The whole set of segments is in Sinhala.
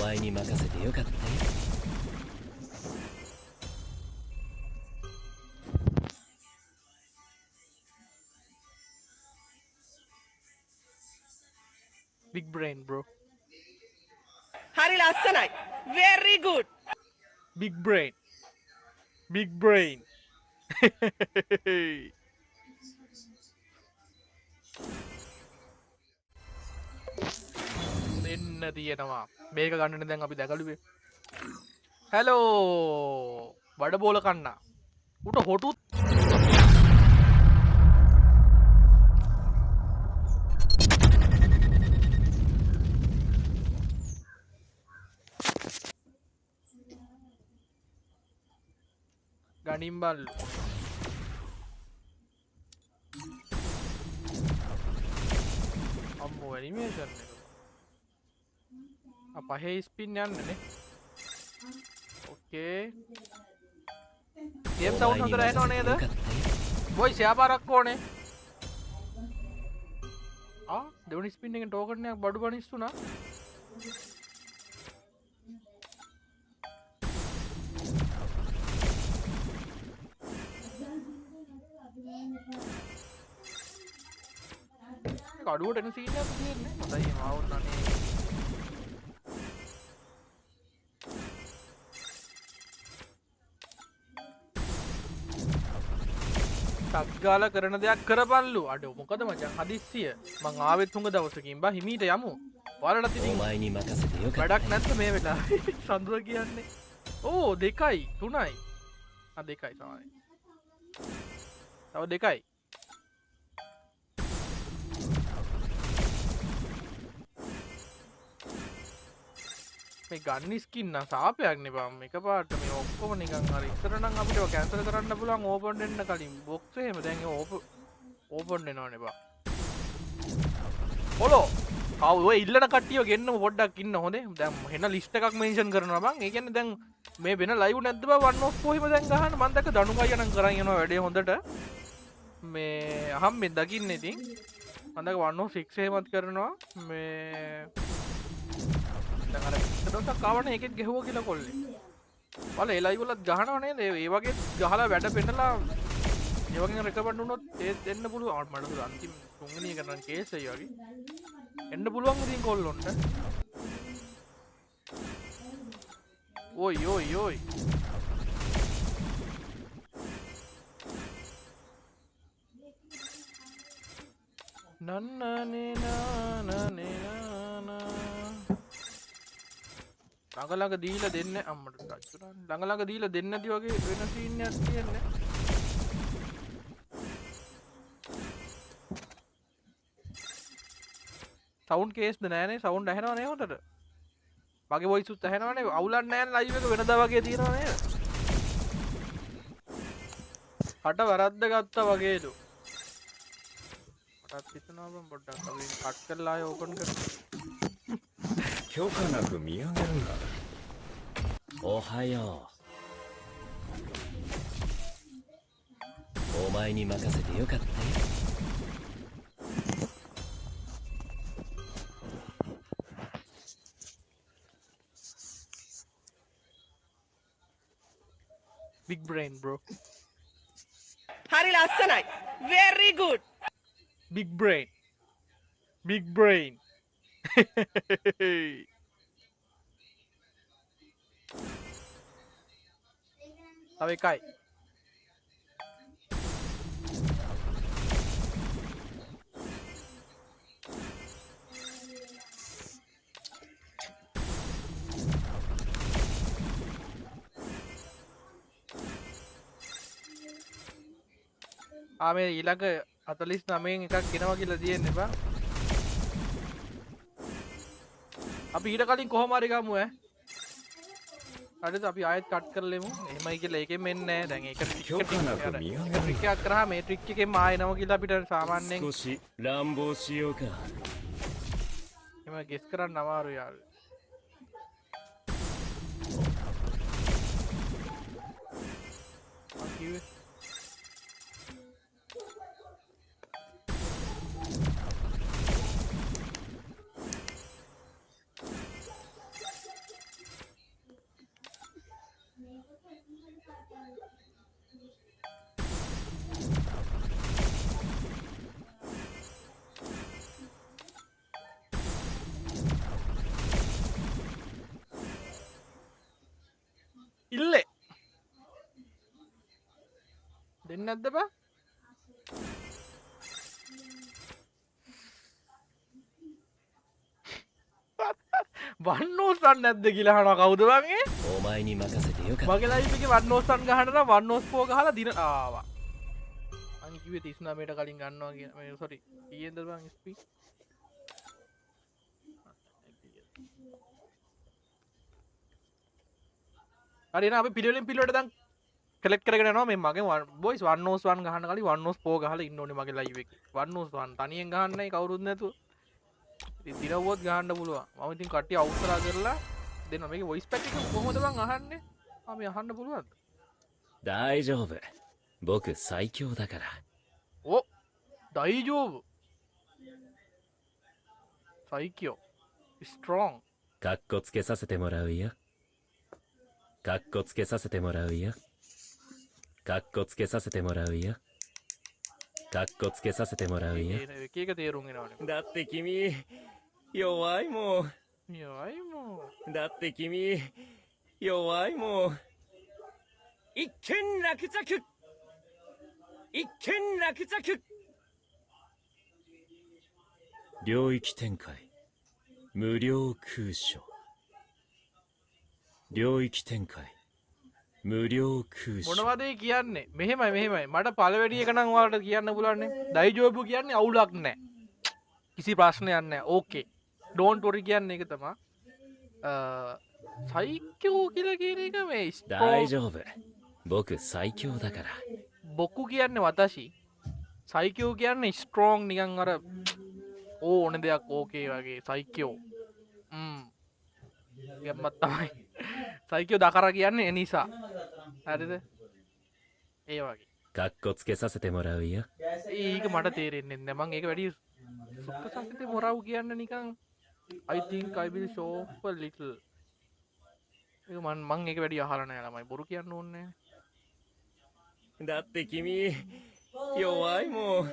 前に任せてよかったよ。Big brain bro. හරි ලස්සනයි. Very good. Big brain. Big brain. දෙන්න තියෙනවා මේක ගන්නට දැන් අපි දැකලුවේ හැලෝ බඩ බෝල කන්න උට හොටුත් ගනිම්බල්ලු අම්මෝ ඇනිමේෂන් එක පහේ ස්පින් යන්නනේ ඕකේ ගේම් සවුන්ඩ් හොඳට ඇහෙනව නේද බොයි සයාපාරක් ඕනේ දෙවනි ස්පින් එකෙන් ටෝකන් එකක් බඩු බනිස්සුනා අඩුවට එන සීන් එකක් තියෙන්නේ හොඳයි මාවුන්නනේ සක්ගාල කරන දෙයක් කරපල්ලු අඩ මොකද මචං හදිස්සිය මං ආවෙත් හුඟ දවසකින් බා හිමීට යමු ඔයාලට ඉතින් වැඩක් නැද්ද මේ වෙලාවේ සඳුර කියන්නේ ඕ 2යි 3යි 2යි තමයි තව 2යි මේ ගන්න ස්කින් නම් සාපයක් නේ බම් එකපාරට මේ ඔක්කොම නිකන් හරි ඉතර නම් අපිට ඔය කැන්සල් කරන්න පුළුවන් ඕපන් වෙන්න කලින් බොක්ස් එහෙම දැන් ඒ ඕපන් වෙනවනේ බා හොලෝ ඔය ඉල්ලන කට්ටිය ගෙන්නම පොඩ්ඩක් ඉන්න හොඳේ දැන් හෙන ලිස්ට් එකක් මෙන්ෂන් කරනවා බං ඒ කියන්නේ දැන් මේ වෙන ලයිව් නැද්ද බා වන් ඔෆ් කොහෙම දැන් ගහන්න මම දැක්ක දනුකයි නම් කරන් යනවා වැඩේ හොඳට මේ අහම්බෙන් දකින්න ඉතින් මම දැක්ක වන් ඔෆ් 6 එහෙමත් කරනවා මේ දැන් අර දවසක් ආවනේ එකෙක් ගැහුවා කියලා කොල්ලේ. වල ඒ ලයිව් වලත් ගහනව නේද? ඒ වගේ ගහලා වැඩ පෙන්නලා ඒ වගේ රෙකමන්ඩ් වුණොත් ඒ දෙන්න පුළුවන්. මට අන්තිම තුන්වෙනි එක නම් කේස් එක වගේ. එන්න පුළුවන් ඉතින් කොල්ලොන්ට. ඔයි ඔයි ඔයි. නන්නනේ නානනේ නානා ළඟ දීලා දෙන්න අම්මට ටච් ළඟ දීලා දෙන්න නැති වගේ වෙන සීන් එකක් තියෙන්නේ සවුන්ඩ් කේස්ද නෑනේ සවුන්ඩ් ඇහෙනව නේ හොඳට මගේ වොයිස් උත් ඇහෙනවනේ අවුලක් නෑනේ ලයිව් එක වෙනදා වගේ තියෙනව නේද හට වරද්ද ගත්තා වගේලු මටත් හිතනවා බං පොඩ්ඩක් අපි කට් කරලා ආයෙ ඕපන් කරමු 許可なく見上げるな。おはよう。お前に任せてよかったよ。Big brain bro. හරි ලස්සනයි. Very good. Big brain. Big brain. තව එකයි මේ ඊළඟ 49න් එකක් එනවා කියලා තියෙන්නේ බං අපි ඊට කලින් කොහොම හරි ගමු ඈ හරිද අපි ආයෙත් කට් කරලෙමු එහෙමයි කියලා ඒකෙන් මෙන්නේ නැහැ දැන් ඒක ට්‍රික් එකක් කරා මේ ට්‍රික් එකෙන් ආයෙනම කියලා අපිට සාමාන්‍යයෙන් 少し乱暴しようか。 එහෙම ගෙස් කරන්න අමාරුයි යාළුවෝ කිව්වේ දෙන්න නැද්ද බා වන්නෝස්ටන් නැද්ද කියලා අහනවා කවුද බං ඒ お前に任せてよかった මගේ ලයිව් එකේ වන්නෝස්ටන් ගහන්න නම් වන්නෝස්පෝ ගහලා දින ආවා මං කිව්වේ 39 ට කලින් ගන්නවා කියලා මේ සෝරි කීයේද බං SP හරි එහෙනම් අපි පිළිවෙලින් පිළිවෙලට දැන් කලෙක්ට් කරගෙන යනවා මේ මගේ බොයිස් වන්නෝස් 1 ගහන්න කලින් වන්නෝස් 4 ගහලා ඉන්න ඕනේ මගේ ලයිව් එකේ වන්නෝස් 1 තනියෙන් ගහන්නයි කවුරුත් නැතුව ඉතින් දිනවුවත් ගහන්න පුළුවන් මම ඉතින් කට්ටිය අවසරා කරලා දෙනවා මේකේ වොයිස් පැක් එක කොහොමද බං අහන්නේ මේ අහන්න පුළුවන්ද 大丈夫僕最強だから お大丈夫最強 strong かっこつけさせてもらうよかっこつけさせてもらうよかっこつけさせてもらうよかっこつけさせてもらうよ එක එක තේරුම් එනවනේ だって君弱いもん යයි මෝ だって君弱いもん一見落着一見落着領域展開無料空所領域展開無料空所 මොනවද ඒ කියන්නේ මෙහෙමයි මෙහෙමයි මට පළවෙනි එක නම් ඔයාලට කියන්න පුළුවන්නේ දයිජෝබු කියන්නේ අවුලක් නැහැ කිසි ප්‍රශ්නයක් නැහැ ඕකේ ඩෝන්ට් වරි කියන්නේ ඒක තමයි සයිකෝ කියලා කියන එක මේ 大丈夫僕最強だから බොක්කු කියන්නේ වතශි සයිකෝ කියන්නේ ස්ට්‍රෝං නිකන් අර ඕන දෙයක් ඕකේ වගේ සයිකෝ යම්මත් තමයි සයිකෝ දකර කියන්නේ ඒ නිසා හරිද ඒ වගේ かっこつけさせてもらうよ ඒක මට තේරෙන්නේ නැහැ මං ඒක වැඩි සුප්ප සසිතේ මොරව් කියන්න නිකන් I think I will show off a little ඒක මං ඒක වැඩි අහලා නැහැ ළමයි බොරු කියන්න ඕනේ だって君弱いもん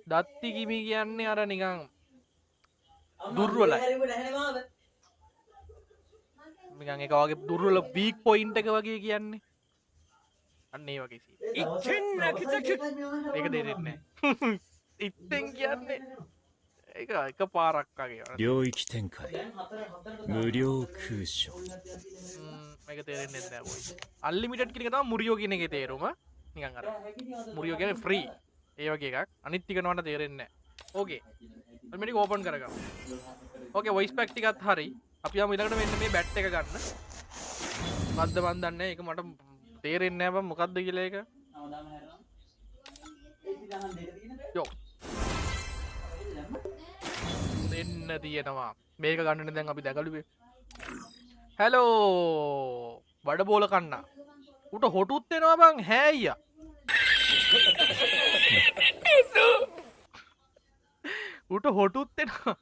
දත්ති කිමි කියන්නේ අර නිකන් දුර්වලයි නිකන් ඒක වගේ දුර්වල වීක් පොයින්ට් එක වගේ කියන්නේ අන්න ඒ වගේ සීන් 一見落着 ඒක තේරෙන්නේ නැහැ ඉතින් කියන්නේ ඒක එක පාරක් වගේ領域展開無料空所 මේක තේරෙන්නේ නැහැ බොයි අන්ලිමිටඩ් කියන එක තමයි මුරියෝ කියන එකේ තේරුම නිකන් අර මුරියෝ කියන්නේ ෆ්‍රී ඒ වගේ එකක් අනිත් ටික නෝන තේරෙන්නේ නැහැ ඕකේ අපි මේක ඕපන් කරගමු ඕකේ වොයිස් පැක් ටිකත් හරි අපි යමු ඊළඟට මෙන්න මේ බැට් එක ගන්න මද්ද මන් දන්නේ ඒක මට තේරෙන්නේ නැහැ බං මොකද්ද කියලා ඒක යෝ දෙන්න තියෙනවා මේක ගන්නනේ දැන් අපි දැකලුවේ හැලෝ බඩ බෝල කන්න උට හොටුත් වෙනවා බං හැ අයියා උට හොටුත් වෙනවා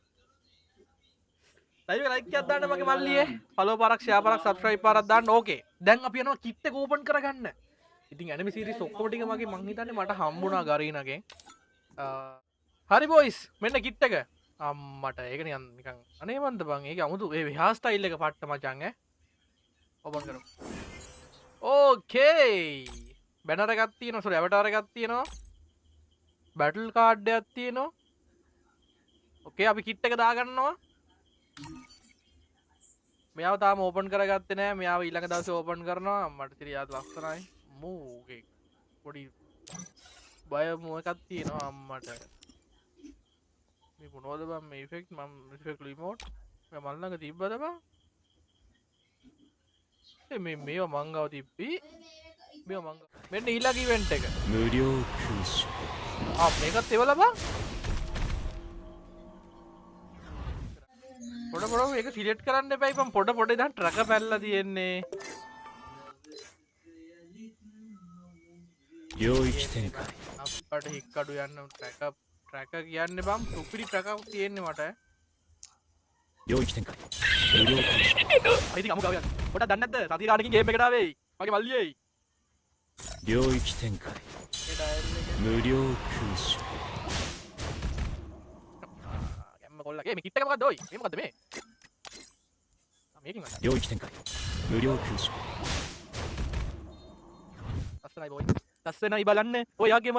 ලයිව් එක ලයික් එකක් දාන්න මගේ මල්ලියේ ෆලෝ පාරක් ෂෙයා පාරක් සබ්ස්ක්‍රයිබ් පාරක් දාන්න ඕකේ දැන් අපි යනවා කිට් එක ඕපන් කරගන්න ඉතින් ඇනිමි සීරීස් ඔක්කොම ටික මගේ මං හිතන්නේ මට හම්බුණා ගරීනගෙන් හරි බොයිස් මෙන්න කිට් එක අම්මට ඒක නිකන් අනේ මන්ද බං ඒක 아무තු ඒ විහා ස්ටයිල් එක පට්ට මචං ඈ ඕපන් කරමු ඕකේ බැනර් එකක් තියෙනවා සෝරි ඇවටාර් එකක් තියෙනවා බැටල් කාඩ් එකක් තියෙනවා ඕකේ අපි කිට් එක දාගන්නවා මෙයාව තාම ඕපන් කරගත්තේ නෑ මෙයාව ඊළඟ දවසේ ඕපන් කරනවා මට තිරියාද ලස්සනයි මූගේ පොඩි බය මොකක් තියෙනවා අම්මට මේ මොනවද බං මේ ඉෆෙක්ට් මම ඉෆෙක්ට් රිමෝට් මම ළඟ තිබ්බද බං මේ මේවා මංගව තිබ්බි මේවා මංගව මෙන්න ඊළඟ ඉවෙන්ට් එක 無料空所 මේකත් එවලා බං පොඩ ඒක සිලෙක්ට් කරන්න එපා ඉතින් පොඩ දැන් ට්‍රැක පැල්ලලා තියෙන්නේ 領域展開 අප්පට හික්කඩු යන්න ට්‍රැක කියන්නේ බං සුපිරි ට්‍රැකක් තියෙන්නේ මට 領域展開無料空所 ඉතින් අමු ගාව යන්න පොඩක් දන්නේ නැද්ද සතිය ගානකින් ගේම් එකට ආවේ මගේ මල්ලියේ 領域展開 ඒ ඩයල් එක 無料空所 ගැම්ම කොල්ලගේ මේ කිට් එක මොකද්ද ඔයි මේ මොකද්ද මේ මේකින් වන්න 領域展開無料空所 අස්සනයි බොයි ලස්සනයි බලන්න ඔයාගේම